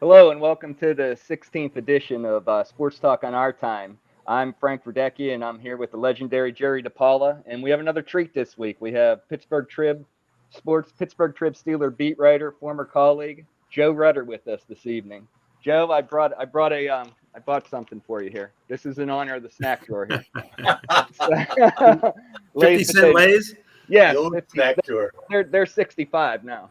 Hello and welcome to the 16th edition of Sports Talk on Our Time. I'm Frank Verdecchia and I'm here with the legendary Jerry DiPaola. And we have another treat this week. We have Pittsburgh Trib Steeler beat writer, former colleague Joe Rutter with us this evening. Joe, I bought something for you here. This is in honor of the snack drawer here. Lay's 50-cent potato. Lays? Yes, The old 50. snack tour. They're 65 now.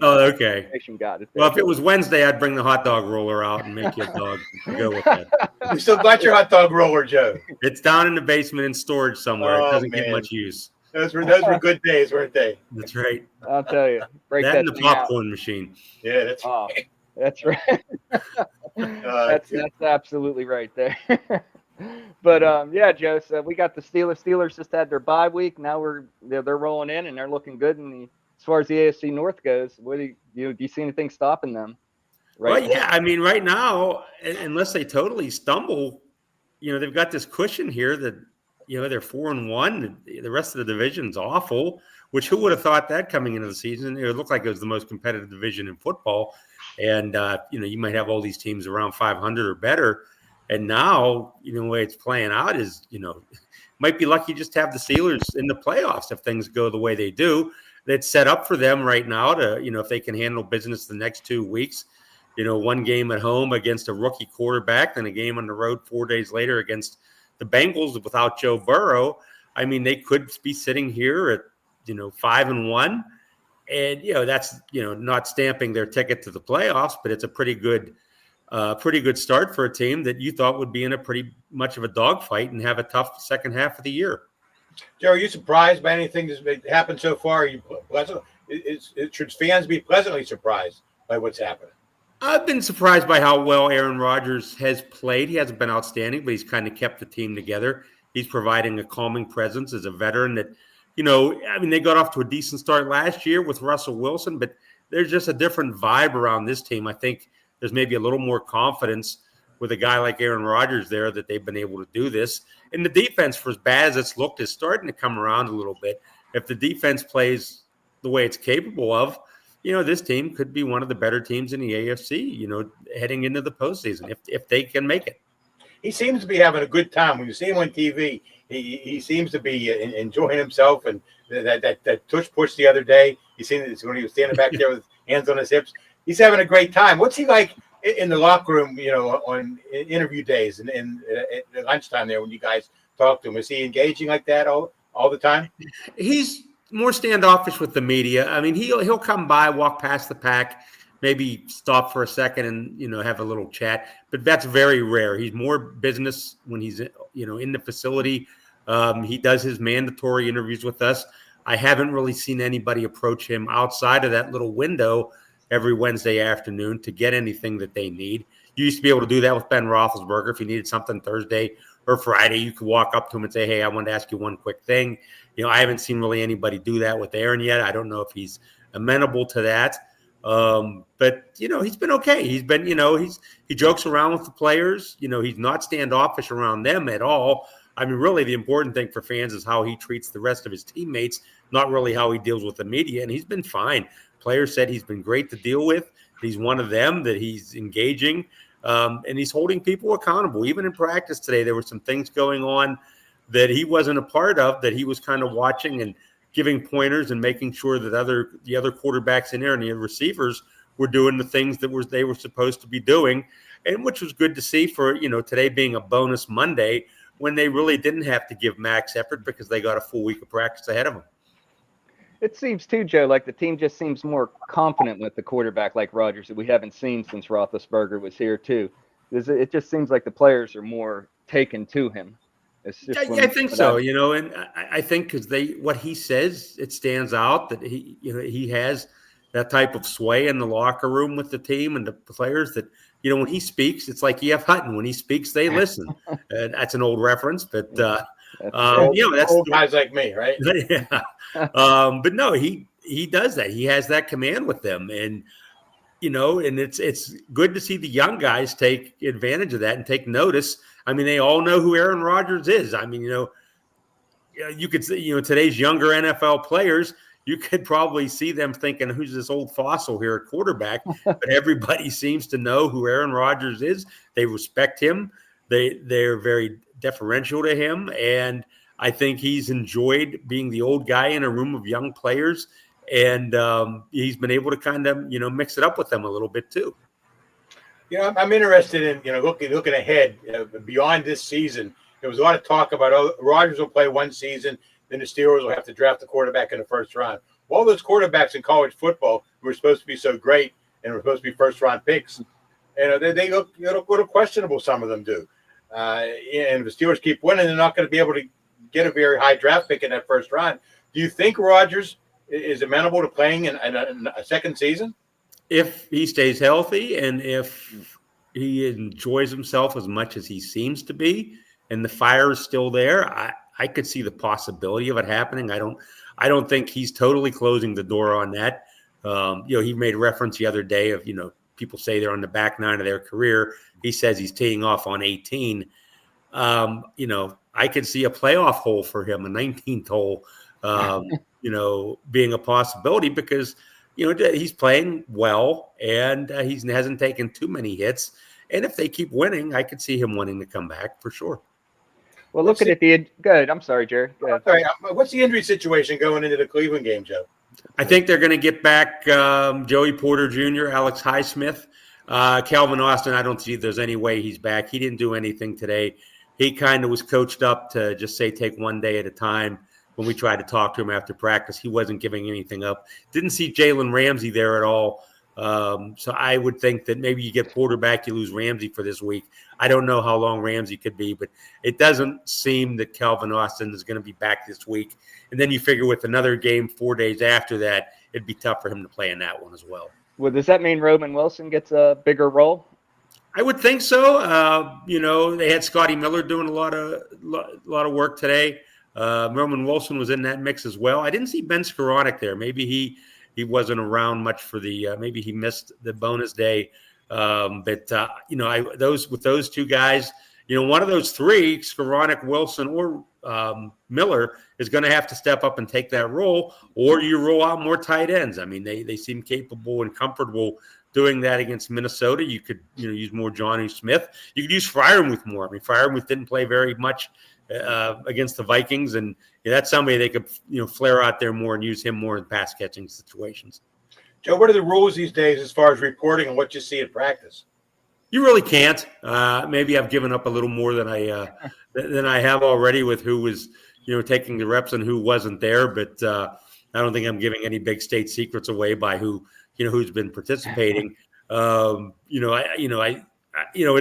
Oh, okay. Inflation got it Well, there. if it was Wednesday, I'd bring the hot dog roller out and make you a dog to go with that. We still got your hot dog roller, Joe. It's down in the basement in storage somewhere. It Oh, doesn't get man. much use. Those were good days, weren't they? That's right. I'll tell you, break That that and the thing out. popcorn machine. Yeah, that's Oh, that's right. That's absolutely right there. But yeah, Joe. So we got the Steelers. Steelers just had their bye week. Now they're rolling in and they're looking good. And as far as the AFC North goes, what do you see anything stopping them? Well, Right. yeah. I mean, right now, unless they totally stumble, they've got this cushion here that, they're 4-1. The rest of the division's awful, which who would have thought that coming into the season? It looked like it was the most competitive division in football. And, you might have all these teams around 500 or better. And now, the way it's playing out is, might be lucky just to have the Steelers in the playoffs if things go the way they do. That's set up for them right now to, if they can handle business the next 2 weeks, one game at home against a rookie quarterback, then a game on the road 4 days later against the Bengals without Joe Burrow. I mean, they could be sitting here at, 5-1. And, that's, not stamping their ticket to the playoffs, but it's a pretty good start for a team that you thought would be in a pretty much of a dogfight and have a tough second half of the year. Joe, are you surprised by anything that's happened so far? Should fans be pleasantly surprised by what's happening? I've been surprised by how well Aaron Rodgers has played. He hasn't been outstanding, but he's kind of kept the team together. He's providing a calming presence as a veteran that, they got off to a decent start last year with Russell Wilson, but there's just a different vibe around this team. I think there's maybe a little more confidence with a guy like Aaron Rodgers there that they've been able to do this. And the defense, for as bad as it's looked, is starting to come around a little bit. If the defense plays the way it's capable of, this team could be one of the better teams in the AFC, heading into the postseason if they can make it. He seems to be having a good time. When you see him on TV, he seems to be enjoying himself. And that tush push the other day, you seen it when he was standing back there with hands on his hips. He's having a great time. What's he like in the locker room, on interview days and at lunchtime there when you guys talk to him? Is he engaging like that all the time? He's more standoffish with the media. I mean, he'll come by, walk past the pack, maybe stop for a second and, have a little chat. But that's very rare. He's more business when he's, in the facility. He does his mandatory interviews with us. I haven't really seen anybody approach him outside of that little window every Wednesday afternoon to get anything that they need. You used to be able to do that with Ben Roethlisberger. If you needed something Thursday or Friday, you could walk up to him and say, hey, I wanted to ask you one quick thing. I haven't seen really anybody do that with Aaron yet. I don't know if he's amenable to that. But, he's been okay. He's been, he jokes around with the players. He's not standoffish around them at all. I mean, really, the important thing for fans is how he treats the rest of his teammates, not really how he deals with the media. And he's been fine. Players said he's been great to deal with. He's one of them, that he's engaging, and he's holding people accountable. Even in practice today, there were some things going on that he wasn't a part of, that he was kind of watching and giving pointers and making sure that the other quarterbacks in there and the receivers were doing the things that they were supposed to be doing, and which was good to see for, today being a bonus Monday when they really didn't have to give max effort because they got a full week of practice ahead of them. It seems too, Joe, like the team just seems more confident with the quarterback like Rodgers that we haven't seen since Roethlisberger was here too. It just seems like the players are more taken to him. It's just I think so, and I think because what he says, it stands out that he has that type of sway in the locker room with the team and the players that, when he speaks, it's like E.F. Hutton. When he speaks, they listen. That's an old reference, but that's old guys like me, right? Yeah. But no, he does that. He has that command with them, and and it's good to see the young guys take advantage of that and take notice. I mean, they all know who Aaron Rodgers is. I mean, you could say, today's younger NFL players, you could probably see them thinking, who's this old fossil here at quarterback? But everybody seems to know who Aaron Rodgers is. They respect him. They're very deferential to him. And I think he's enjoyed being the old guy in a room of young players. And he's been able to kind of, mix it up with them a little bit too. I'm interested in, looking ahead beyond this season. There was a lot of talk about Rodgers will play one season, then the Steelers will have to draft the quarterback in the first round. All those quarterbacks in college football who were supposed to be so great and were supposed to be first round picks, they look a little questionable. Some of them do. And if the Steelers keep winning, they're not going to be able to get a very high draft pick in that first round. Do you think Rodgers is amenable to playing in a second season? If he stays healthy and if he enjoys himself as much as he seems to be, and the fire is still there, I could see the possibility of it happening. I don't think he's totally closing the door on that. He made reference the other day of, people say they're on the back nine of their career. He says he's teeing off on 18. I could see a playoff hole for him, a 19th hole, being a possibility because, he's playing well and he hasn't taken too many hits. And if they keep winning, I could see him wanting to come back for sure. Well, looking at the good. I'm sorry, Jerry. Sorry, what's the injury situation going into the Cleveland game, Joe? I think they're going to get back Joey Porter Jr., Alex Highsmith, Calvin Austin. I don't see there's any way he's back. He didn't do anything today. He kind of was coached up to just say take one day at a time. When we tried to talk to him after practice, he wasn't giving anything up. Didn't see Jalen Ramsey there at all. So I would think that maybe you get Porter back, you lose Ramsey for this week. I don't know how long Ramsey could be, but it doesn't seem that Calvin Austin is going to be back this week. And then you figure with another game 4 days after that, it'd be tough for him to play in that one as well. Well, does that mean Roman Wilson gets a bigger role? I would think so. They had Scotty Miller doing a lot of work today. Roman Wilson was in that mix as well. I didn't see Ben Skoranek there. Maybe he wasn't around much for the. Maybe he missed the bonus day. With those two guys, one of those three, Skoranek, Wilson, or Miller, is going to have to step up and take that role, or you roll out more tight ends. I mean, they seem capable and comfortable doing that against Minnesota. You could use more Johnny Smith. You could use Freiermuth more. I mean, Freiermuth didn't play very much against the Vikings, and that's somebody they could flare out there more and use him more in pass catching situations. Joe, what are the rules these days as far as reporting and what you see in practice? You really can't. Maybe I've given up a little more than I have already with who was taking the reps and who wasn't there. But I don't think I'm giving any big state secrets away by who's been participating. It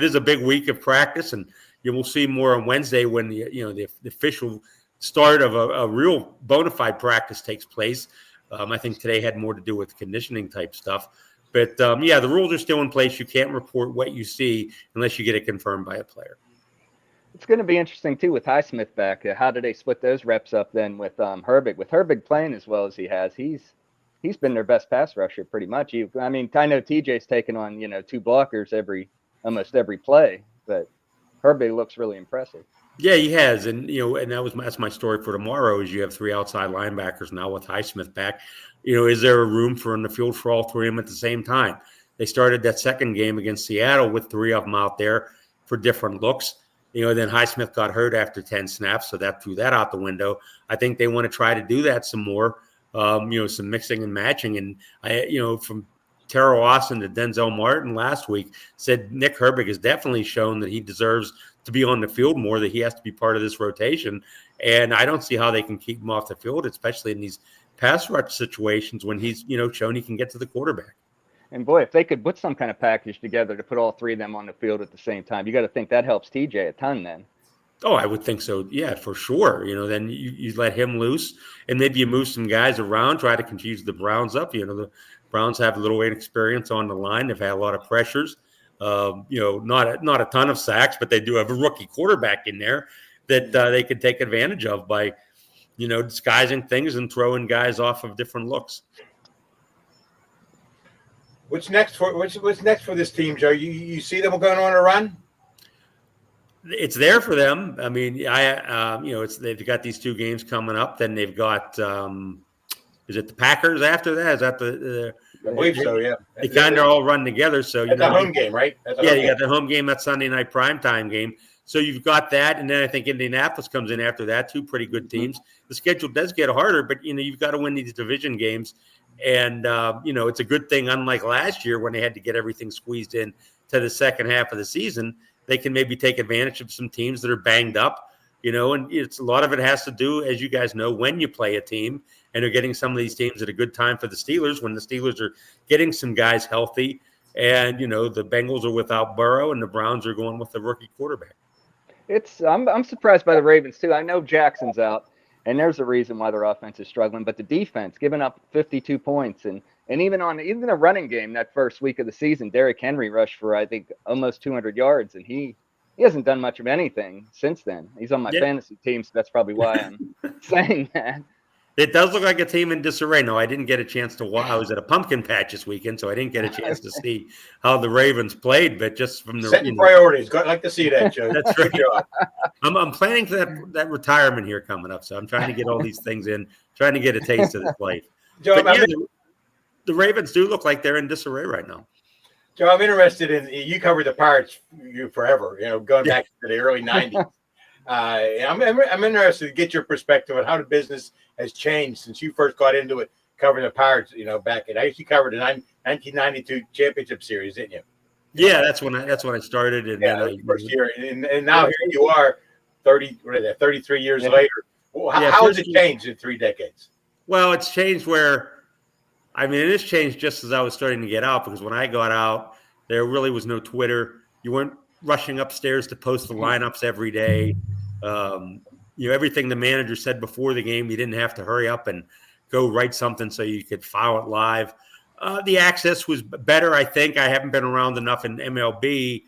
is a big week of practice, and we'll see more on Wednesday when the official start of a real bona fide practice takes place. I think today had more to do with conditioning type stuff. But, the rules are still in place. You can't report what you see unless you get it confirmed by a player. It's going to be interesting, too, with Highsmith back. How do they split those reps up then with Herbig? With Herbig playing as well as he has, he's been their best pass rusher pretty much. I know TJ's taken on, 2 blockers almost every play, but Herbig looks really impressive. Yeah, he has, and that's my story for tomorrow. Is you have 3 outside linebackers now with Highsmith back. Is there a room for in the field for all 3 of them at the same time? They started that second game against Seattle with 3 of them out there for different looks. Then Highsmith got hurt after 10 snaps, so that threw that out the window. I think they want to try to do that some more. Some mixing and matching, and from Terrell Austin to Denzel Martin last week said Nick Herbig has definitely shown that he deserves to be on the field more, that he has to be part of this rotation. And I don't see how they can keep him off the field, especially in these pass rush situations when he's, shown he can get to the quarterback. And boy, if they could put some kind of package together to put all 3 of them on the field at the same time, you got to think that helps TJ a ton then. Oh, I would think so. Yeah, for sure. Then you let him loose and maybe you move some guys around, try to confuse the Browns up. The Browns have a little inexperience on the line. They've had a lot of pressures. Not a ton of sacks, but they do have a rookie quarterback in there that they could take advantage of by, disguising things and throwing guys off of different looks. What's next for this team, Joe? You see them going on a run? It's there for them. I mean, they've got these 2 games coming up. Then they've got is it the Packers after that? Is that the I believe so. Yeah, they kind of all run together. So that's a home game, right? You got the home game, that Sunday night primetime game. So you've got that, and then I think Indianapolis comes in after that. Two pretty good teams. The schedule does get harder, but you've got to win these division games, and it's a good thing. Unlike last year when they had to get everything squeezed in to the second half of the season, they can maybe take advantage of some teams that are banged up. And it's a lot of it has to do, as you guys know, when you play a team, and they're getting some of these teams at a good time for the Steelers when the Steelers are getting some guys healthy, and the Bengals are without Burrow, and the Browns are going with the rookie quarterback. I'm surprised by the Ravens too. I know Jackson's out, and there's a reason why their offense is struggling. But the defense, giving up 52 points, and even a running game that first week of the season, Derrick Henry rushed for I think almost 200 yards, and he hasn't done much of anything since then. He's on my fantasy team, so that's probably why I'm saying that. It does look like a team in disarray. No, I didn't get a chance to watch. I was at a pumpkin patch this weekend, so I didn't get a chance to see how the Ravens played. But just from the setting priorities, I'd like to see that, Joe. That's right. Good job. I'm planning for that retirement here coming up, so I'm trying to get all these things in, trying to get a taste of this life. Joe, the Ravens do look like they're in disarray right now. Joe, I'm interested in you covered the Pirates forever, going back to the early '90s. I'm interested to get your perspective on how the business has changed since you first got into it, covering the Pirates. Back in I used to cover the 1992 championship series, didn't you? Yeah, that's when I started. And then first year, and now here you are, 33 years later. Well, how has it changed in 3 decades? Well, it's changed it has changed just as I was starting to get out, because when I got out, there really was no Twitter. You weren't rushing upstairs to post the lineups every day. Everything the manager said before the game, you didn't have to hurry up and go write something so you could file it live. The access was better, I think. I haven't been around enough in MLB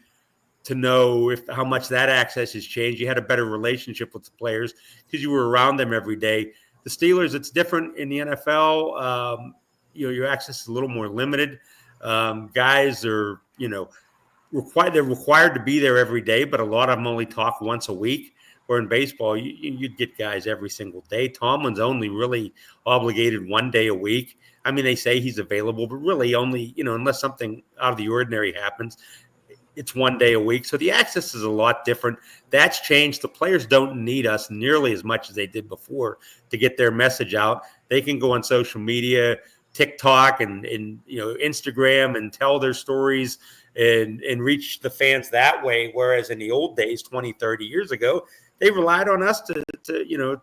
to know how much that access has changed. You had a better relationship with the players because you were around them every day. The Steelers, it's different in the NFL. Your access is a little more limited. Guys are, they're required to be there every day, but a lot of them only talk once a week. Or in baseball, you'd get guys every single day. Tomlin's only really obligated 1 day a week. I mean, they say he's available, but really only, unless something out of the ordinary happens, it's 1 day a week. So the access is a lot different. That's changed. The players don't need us nearly as much as they did before to get their message out. They can go on social media, TikTok and Instagram, and tell their stories and reach the fans that way. Whereas in the old days, 20, 30 years ago, they relied on us to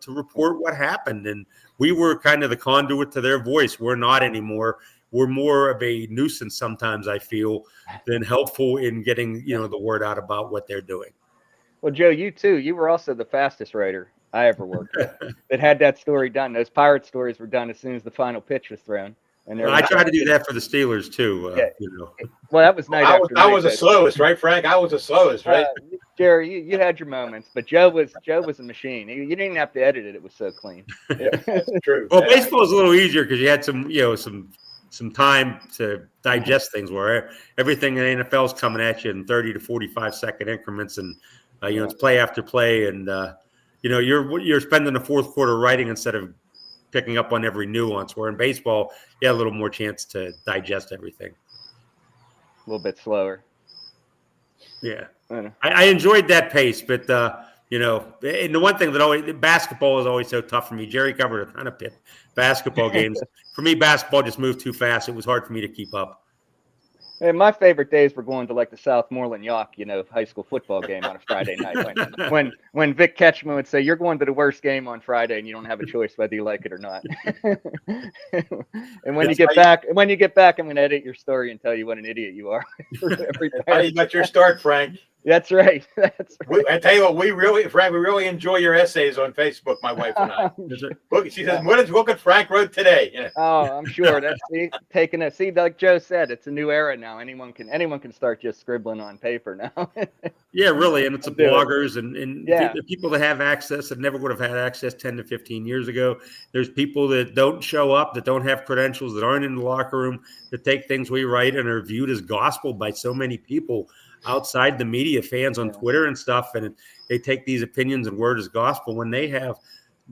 report what happened. And we were kind of the conduit to their voice. We're not anymore. We're more of a nuisance sometimes, I feel, than helpful in getting, the word out about what they're doing. Well, Joe, you too. You were also the fastest writer I ever worked with that had that story done. Those Pirate stories were done as soon as the final pitch was thrown. And I tried to do that for the Steelers too. Well, that was night after night. I was the slowest, right, Frank? I was the slowest, right? Jerry, you had your moments, but Joe was a machine. You didn't even have to edit it; it was so clean. Yeah, that's true. Well, baseball is a little easier because you had some time to digest things. Where everything in the NFL is coming at you in 30 to 45 second increments, and it's play after play, and you're spending the fourth quarter writing instead of picking up on every nuance, where in baseball, you had a little more chance to digest everything. A little bit slower. Yeah. I enjoyed that pace, but, and the one thing that basketball is always so tough for me. Jerry covered a ton of basketball games. For me, basketball just moved too fast. It was hard for me to keep up. And my favorite days were going to like the Southmoreland Yawk, high school football game on a Friday night. When Vic Ketchman would say, "You're going to the worst game on Friday, and you don't have a choice whether you like it or not." And when you get back, I'm going to edit your story and tell you what an idiot you are. How you got your start, Frank? That's right. I tell you what, Frank, we really enjoy your essays on Facebook, my wife and I. She says, "What could Frank wrote today?" Oh, I'm sure that's taking it. See, like Joe said, it's a new era now. Anyone can start just scribbling on paper now. Yeah, really, and it's the bloggers and the people that have access that never would have had access 10 to 15 years ago. There's people that don't show up, that don't have credentials, that aren't in the locker room, that take things we write and are viewed as gospel by so many people outside the media, fans on Twitter and stuff, and they take these opinions and word as gospel when they have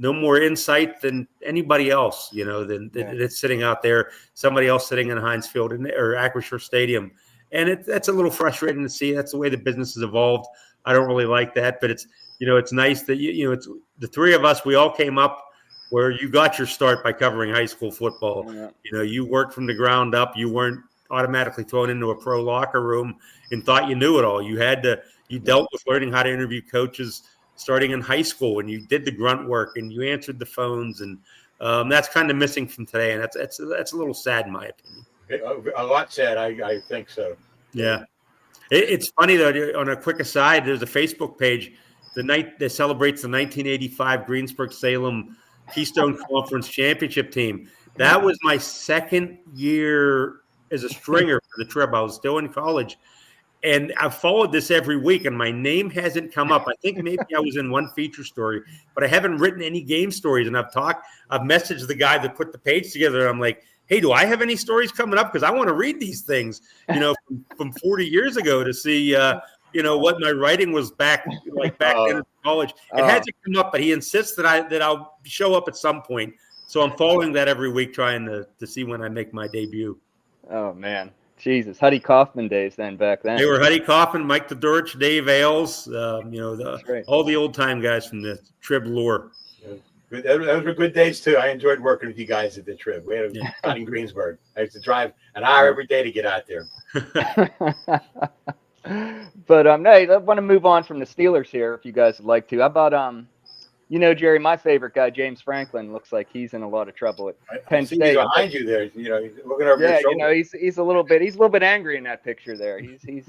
no more insight than anybody else, that's sitting out there, somebody else sitting in Heinz Field or Acrisure Stadium. And that's a little frustrating to see. That's the way the business has evolved. I don't really like that, but it's nice that it's the three of us. We all came up where you got your start by covering high school football. Yeah. You worked from the ground up. You weren't automatically thrown into a pro locker room and thought you knew it all. You dealt with learning how to interview coaches starting in high school, and you did the grunt work and you answered the phones, and that's kind of missing from today, and that's a little sad in my opinion. A lot sad. I think so. Yeah. It's funny though. On a quick aside, there's a Facebook page the night that celebrates the 1985 Greensburg-Salem Keystone Conference Championship team. That was my second year as a stringer for the Trib. I was still in college. And I've followed this every week, and my name hasn't come up. I think maybe I was in one feature story, but I haven't written any game stories. And I've messaged the guy that put the page together. And I'm like, hey, do I have any stories coming up? Because I want to read these things, from 40 years ago to see, what my writing was back then in college. It hasn't come up, but he insists that I'll show up at some point. So I'm following that every week, trying to see when I make my debut. Oh man. Jesus, Huddy Kaufman days then back then. They were Huddy Kaufman, Mike DeDurch, Dave Ailes, all the old time guys from the Trib lore. Yeah. Those were good days too. I enjoyed working with you guys at the Trib. We had out in Greensburg. I used to drive an hour every day to get out there. But no, I want to move on from the Steelers here, if you guys would like to. How about Jerry, my favorite guy, James Franklin, looks like he's in a lot of trouble at Penn State. He's behind you there, he's looking over your shoulder. He's a little bit angry in that picture there. He's he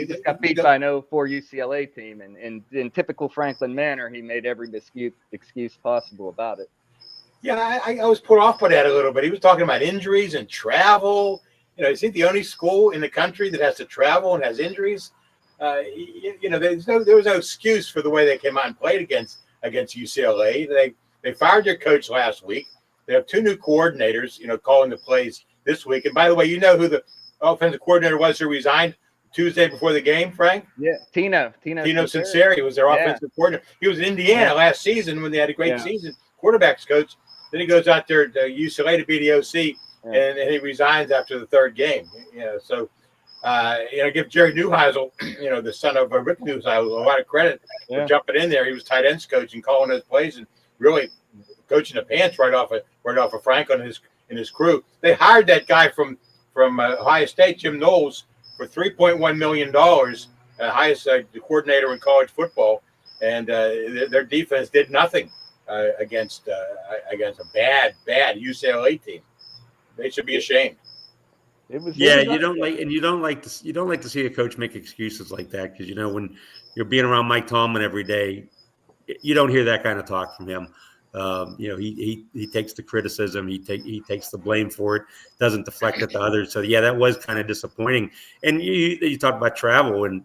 just got beat by an 04 UCLA team, and in typical Franklin manner, he made every excuse possible about it. Yeah, I was put off by that a little bit. He was talking about injuries and travel. Is he the only school in the country that has to travel and has injuries? There was no excuse for the way they came out and played against UCLA. They fired their coach last week. They have two new coordinators, calling the plays this week. And by the way, you know who the offensive coordinator was who resigned Tuesday before the game, Frank? Yeah, Tino Sinceri was their offensive coordinator. He was in Indiana last season when they had a great season, quarterbacks coach. Then he goes out there to UCLA to be the OC, and he resigns after the third game. So give Jerry Neuheisel, the son of Rick Neuheisel, a lot of credit for jumping in there. He was tight ends coach and calling those plays and really coaching the pants right off of Franklin and his crew. They hired that guy from Ohio State, Jim Knowles, for $3.1 million, highest coordinator in college football, and their defense did nothing against a bad UCLA team. They should be ashamed. You don't like to see a coach make excuses like that, because when you're being around Mike Tomlin every day, you don't hear that kind of talk from him. He takes the criticism, he takes the blame for it, doesn't deflect it to others. So that was kind of disappointing. And you talked about travel, and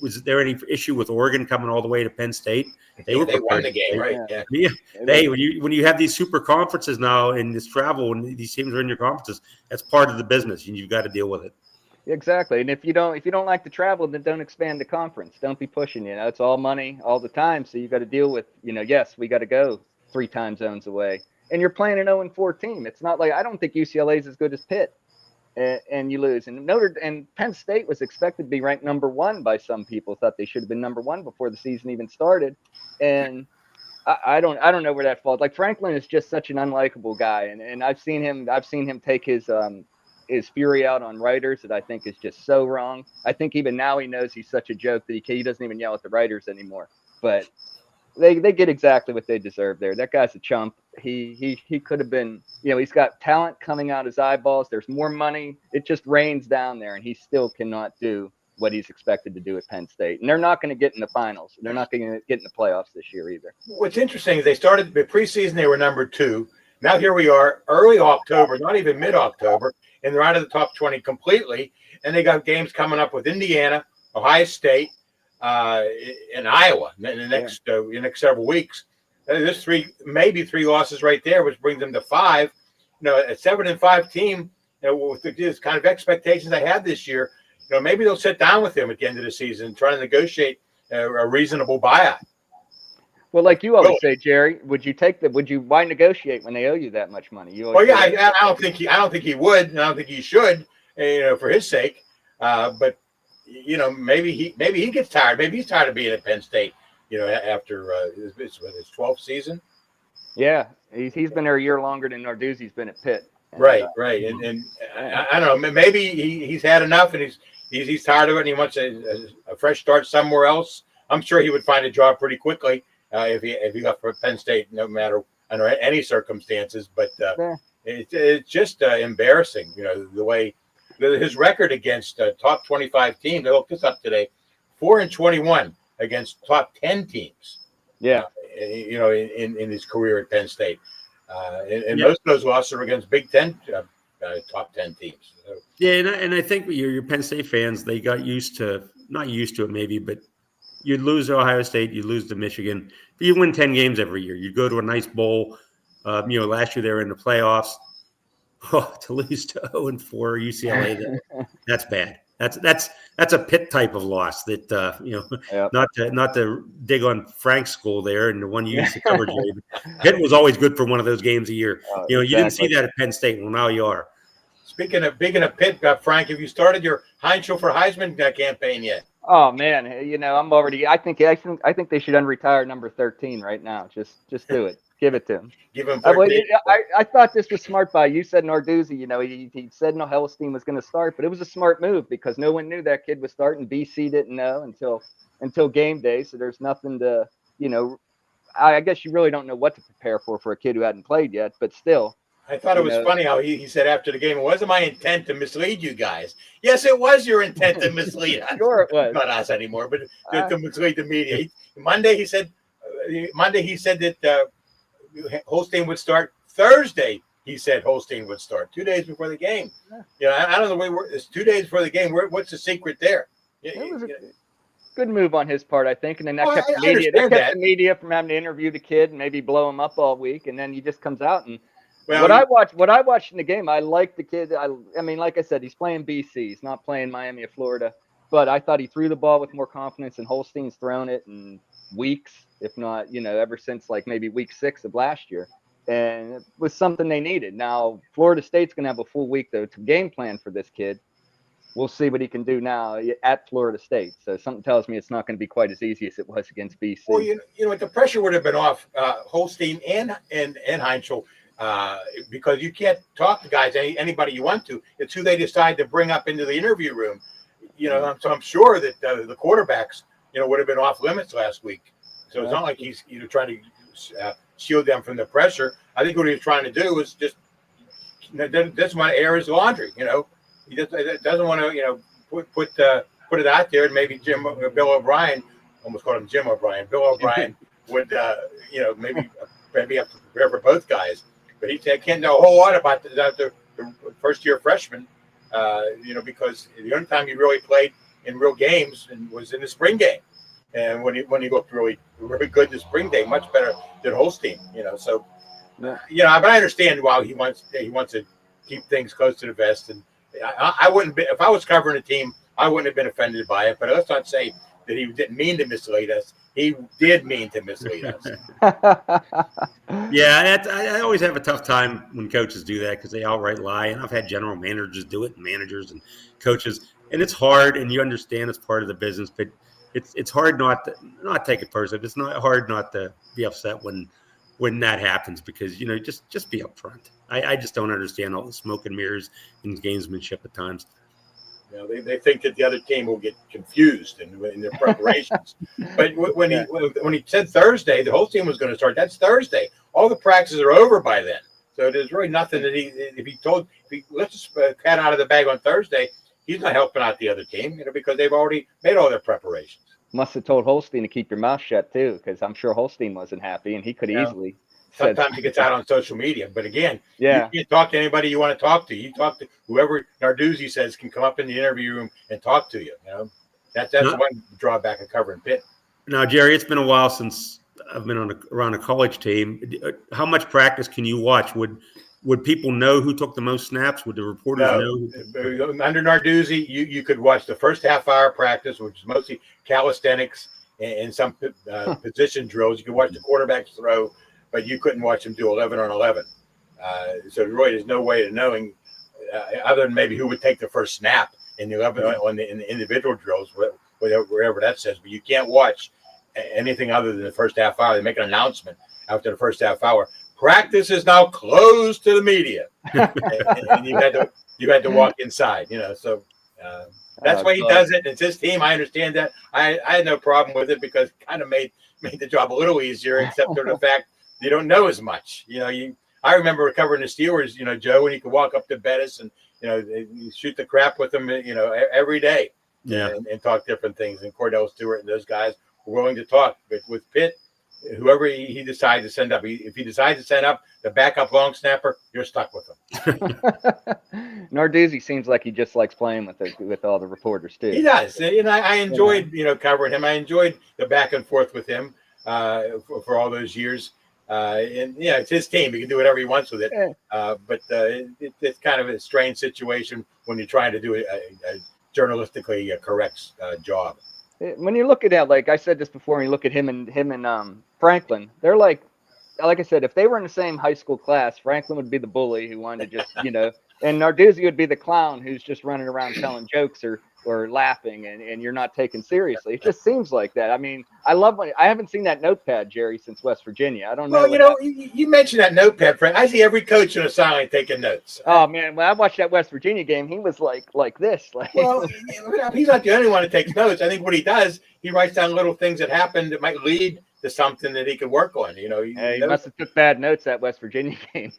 was there any issue with Oregon coming all the way to Penn State? They won the game, right? Yeah. Hey, when you have these super conferences now and this travel and these teams are in your conferences, that's part of the business, and you've got to deal with it. Exactly. And if you don't like to travel, then don't expand the conference. Don't be pushing. It's all money all the time. So you got to deal with, yes, we got to go 3 time zones away, and you're playing an 0-4 team. It's not like, I don't think UCLA is as good as Pitt. And you lose. And Penn State was expected to be ranked number 1 by some people. Thought they should have been number 1 before the season even started. And I don't know where that falls. Like, Franklin is just such an unlikable guy, and I've seen him take his fury out on writers that I think is just so wrong. I think even now he knows he's such a joke that he doesn't even yell at the writers anymore. But they get exactly what they deserve there. That guy's a chump. He could have been, he's got talent coming out his eyeballs. There's more money. It just rains down there, and he still cannot do what he's expected to do at Penn State. And they're not going to get in the finals. They're not going to get in the playoffs this year either. What's interesting is they started the preseason, they were number 2. Now here we are, early October, not even mid-October, and they're out of the top 20 completely. And they got games coming up with Indiana, Ohio State, and Iowa in the next several weeks. There's maybe 3 losses right there, which brings them to 5. A 7-5 team, with this kind of expectations I had this year, maybe they'll sit down with him at the end of the season and try to negotiate a reasonable buyout. Well, like you always Well, say, Jerry, why negotiate when they owe you that much money? You well, always yeah, say that. I don't think he would, and I don't think he should, for his sake. But maybe he gets tired. Maybe he's tired of being at Penn State. After his 12th season. Yeah, he's been there a year longer than Narduzzi's been at Pitt. And, Right, and yeah. I don't know. Maybe he's had enough, and he's tired of it, and he wants a fresh start somewhere else. I'm sure he would find a job pretty quickly if he left for Penn State, no matter under any circumstances. But Yeah. it's just embarrassing, the way his record against top 25 teams. I looked this up today: 4-21 against top 10 teams. Yeah. In his career at Penn State. And most of those losses are against Big Ten top 10 teams. So. Yeah, and I think your Penn State fans, they got not used to it maybe, but you'd lose to Ohio State, you'd lose to Michigan. But you win 10 games every year. You'd go to a nice bowl. Last year they were in the playoffs. Oh, to lose to 0-4 UCLA, that's bad. That's a Pitt type of loss that Yep. not to dig on Frank's school there and the one you used to cover, Jay. Pitt was always good for one of those games a year. You didn't see that at Penn State. Well, now you are. Speaking of Pitt, Frank, have you started your Heinzel for Heisman campaign yet? Oh man, I'm already. I think they should unretire number 13 right now. Just do it. Give it to him. Give him. I thought this was smart by you. Said Narduzzi. He said no Hellstein was going to start, but it was a smart move because no one knew that kid was starting. BC didn't know until game day. So there's nothing to I guess you really don't know what to prepare for a kid who hadn't played yet. But still, I thought it was funny how he said after the game, it wasn't my intent to mislead you guys. Yes, it was your intent to mislead us. Sure it was. Not us anymore, but to mislead the media. Monday he said that Holstein would start. Thursday he said Holstein would start 2 days before the game. I don't know. It's 2 days before the game. What's the secret there? It was a good move on his part, I think, and then that kept the media from having to interview the kid and maybe blow him up all week, and then he just comes out and. Well, what I watched in the game, I liked the kid. I mean, like I said, he's playing BC. He's not playing Miami or Florida. But I thought he threw the ball with more confidence, and Holstein's thrown it in weeks, if not, ever since like maybe week 6 of last year. And it was something they needed. Now, Florida State's going to have a full week, though, to game plan for this kid. We'll see what he can do now at Florida State. So something tells me it's not going to be quite as easy as it was against BC. Well, the pressure would have been off Holstein and Heinzel. Because you can't talk to guys, anybody you want to. It's who they decide to bring up into the interview room. So I'm sure that the quarterbacks, would have been off limits last week. So it's not like he's trying to shield them from the pressure. I think what he was trying to do was just doesn't want to air his laundry. He doesn't want to put it out there, and maybe Bill O'Brien, almost called him Jim O'Brien. Bill O'Brien would maybe have to prepare for both guys. But he can't know a whole lot about the first-year freshman, because the only time he really played in real games was in the spring game, and when he looked really, really good in the spring game, much better than Holstein. So, but I understand why he wants to keep things close to the vest, and I wouldn't be if I was covering a team, I wouldn't have been offended by it. But let's not say that he didn't mean to mislead us. He did mean to mislead us. Yeah, I always have a tough time when coaches do that because they outright lie. And I've had general managers do it, and managers and coaches, and it's hard. And you understand it's part of the business, but it's hard not to take it personally. It's not hard not to be upset when that happens because just be upfront. I just don't understand all the smoke and mirrors and gamesmanship at times. They think that the other team will get confused in their preparations. But when he said Thursday, the whole team was going to start. That's Thursday. All the practices are over by then. So there's really nothing that if he lets us cat out of the bag on Thursday, he's not helping out the other team, because they've already made all their preparations. Must have told Holstein to keep your mouth shut too, because I'm sure Holstein wasn't happy, and he could easily. Sometimes he gets out on social media, but again, you Yeah. can't talk to anybody you want to talk to. You talk to whoever Narduzzi says can come up in the interview room and talk to you. That's one drawback of covering Pitt. Now, Jerry, it's been a while since I've been around a college team. How much practice can you watch? Would people know who took the most snaps? Would the reporters know? Under Narduzzi, you could watch the first half hour practice, which is mostly calisthenics in some position drills. You could watch the quarterbacks throw, but you couldn't watch them do 11 on 11. So really, there's no way of knowing, other than maybe who would take the first snap in the 11 in the individual drills, wherever that says. But you can't watch anything other than the first half hour. They make an announcement after the first half hour. Practice is now closed to the media, and you had to walk inside. So that's why he does it. It's his team. I understand that. I had no problem with it because it kind of made the job a little easier, except for the fact you don't know as much. I remember covering the Steelers. Joe, when he could walk up to Bettis and you shoot the crap with them. Every day. Yeah, and talk different things. And Cordell Stewart and those guys were willing to talk. But with Pitt, whoever he decided to send up, if he decides to send up the backup long snapper, you're stuck with him. Narduzzi seems like he just likes playing with all the reporters too. He does. I enjoyed covering him. I enjoyed the back and forth with him for all those years. And it's his team. He can do whatever he wants with it. But it's kind of a strange situation when you're trying to do a journalistically correct job. When you look at that, like I said this before, when you look at him and Franklin, they're like I said, if they were in the same high school class, Franklin would be the bully who wanted to just, and Narduzzi would be the clown who's just running around telling jokes or laughing and you're not taken seriously. It just seems like that. I mean, I haven't seen that notepad, Jerry, since West Virginia. I don't know. Well, you mentioned that notepad, Frank. I see every coach in a sideline taking notes. Oh man, when I watched that West Virginia game, he was like this. Well, he's not the only one that takes notes. I think what he does, he writes down little things that happen that might lead to something that he could work on. He must have took bad notes that West Virginia game.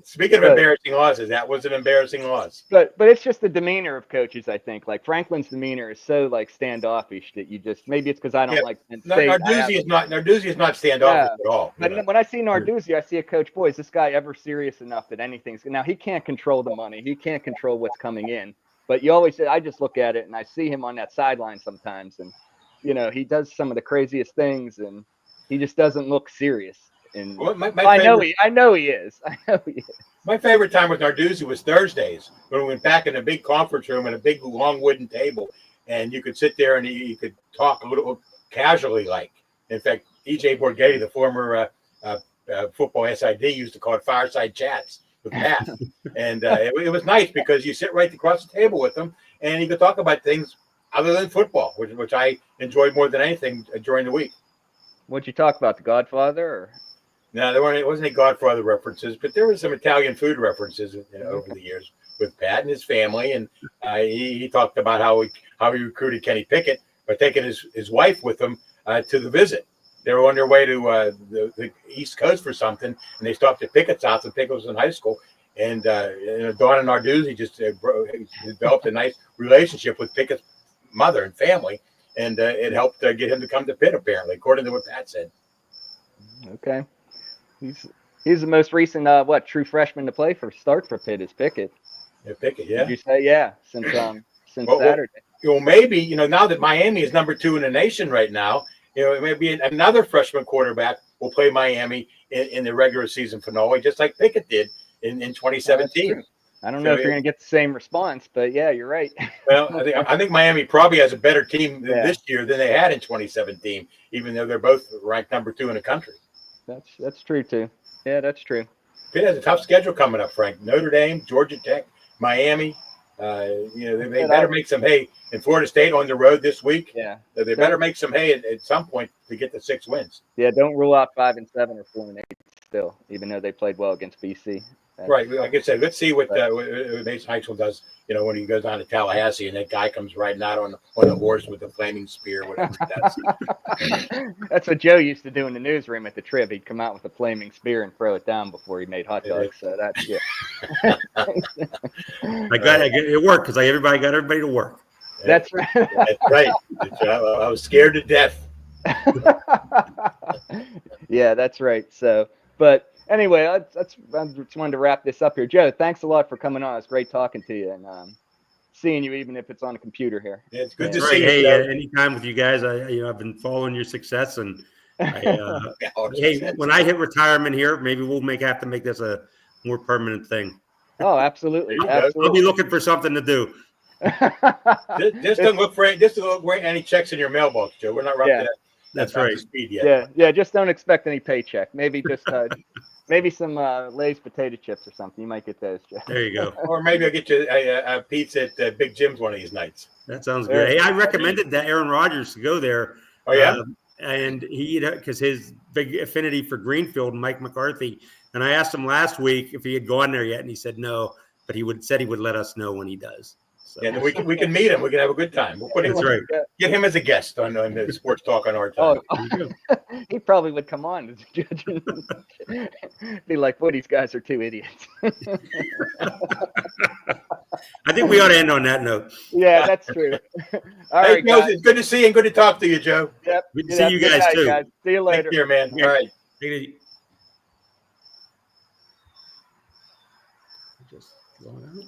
Speaking of embarrassing losses, that was an embarrassing loss. But it's just the demeanor of coaches. I think like Franklin's demeanor is so like standoffish that you just maybe it's because I don't like. Narduzzi is not standoffish at all. But when I see Narduzzi, I see a coach. Boy, is this guy ever serious enough that anything's now? He can't control the money. He can't control what's coming in. But you always say, I just look at it and I see him on that sideline sometimes and. He does some of the craziest things, and he just doesn't look serious. And I know he is. My favorite time with Narduzzi was Thursdays when we went back in a big conference room and a big long wooden table, and you could sit there and you could talk a little casually. Like, in fact, E.J. Borghetti, the former football SID, used to call it fireside chats with Pat, and it was nice because you sit right across the table with them, and you could talk about things other than football, which I enjoyed more than anything during the week. What'd you talk about, The Godfather? Or? No, it wasn't any Godfather references, but there were some Italian food references over the years with Pat and his family. And he talked about how he recruited Kenny Pickett by taking his wife with him to the visit. They were on their way to the East Coast for something, and they stopped at Pickett's house, and Pickett was in high school. And Dawn and Narduzzi just developed a nice relationship with Pickett's mother and family, and it helped get him to come to Pitt, apparently, according to what Pat said. Okay, he's the most recent true freshman to start for Pitt is Pickett. Yeah, Pickett, yeah. Did you say since Saturday? Well, maybe now that Miami is number 2 in the nation right now, maybe another freshman quarterback will play Miami in the regular season finale, just like Pickett did in 2017. I don't know if you're going to get the same response, but yeah, you're right. Well, I think Miami probably has a better team this year than they had in 2017, even though they're both ranked number 2 in the country. That's true too. Yeah, that's true. Pitt has a tough schedule coming up, Frank. Notre Dame, Georgia Tech, Miami. They better make some hay. In Florida State on the road this week. Yeah, they better make some hay at some point to get the 6 wins. Yeah, don't rule out 5-7 or 4-8 still, even though they played well against BC. Right, like I said, let's see what Mason Heitzel does. When he goes down to Tallahassee and that guy comes riding out on the horse with a flaming spear, whatever he does. That's what Joe used to do in the newsroom at the Trib. He'd come out with a flaming spear and throw it down before he made hot dogs. So that's it worked because everybody got everybody to work. That's right. That's right. I was scared to death. Yeah, that's right. So, but. Anyway, I just wanted to wrap this up here. Joe, thanks a lot for coming on. It's great talking to you and seeing you, even if it's on a computer here. Yeah, it's good to see you. Hey, anytime with you guys. I've been following your success, and hey, when I hit retirement here, maybe we'll have to make this a more permanent thing. Oh, absolutely. I'll be looking for something to do. Just don't look for any checks in your mailbox, Joe. We're not up to That's up right. to speed yet. Yeah. Just don't expect any paycheck. Maybe just maybe some Lay's potato chips or something. You might get those, Joe. There you go. Or maybe I'll get you a pizza at Big Jim's one of these nights. That sounds good. Hey, I recommended that Aaron Rodgers to go there. Oh yeah. And he, because his big affinity for Greenfield and Mike McCarthy. And I asked him last week if he had gone there yet, and he said no, but he said he would let us know when he does. So. Yeah, we can meet him. We can have a good time. We'll put him. That's right. Get him as a guest on the Sports Talk on our time. He probably would come on as a judge. Be like, "Boy, these guys are two idiots." I think we ought to end on that note. Yeah, that's true. All Hey, right, Joe, guys. it's good to see you and good to talk to you, Joe. Yep. Good to see you guys night, too. Guys. See you later. Take care, man. Yeah. All right. Just going out.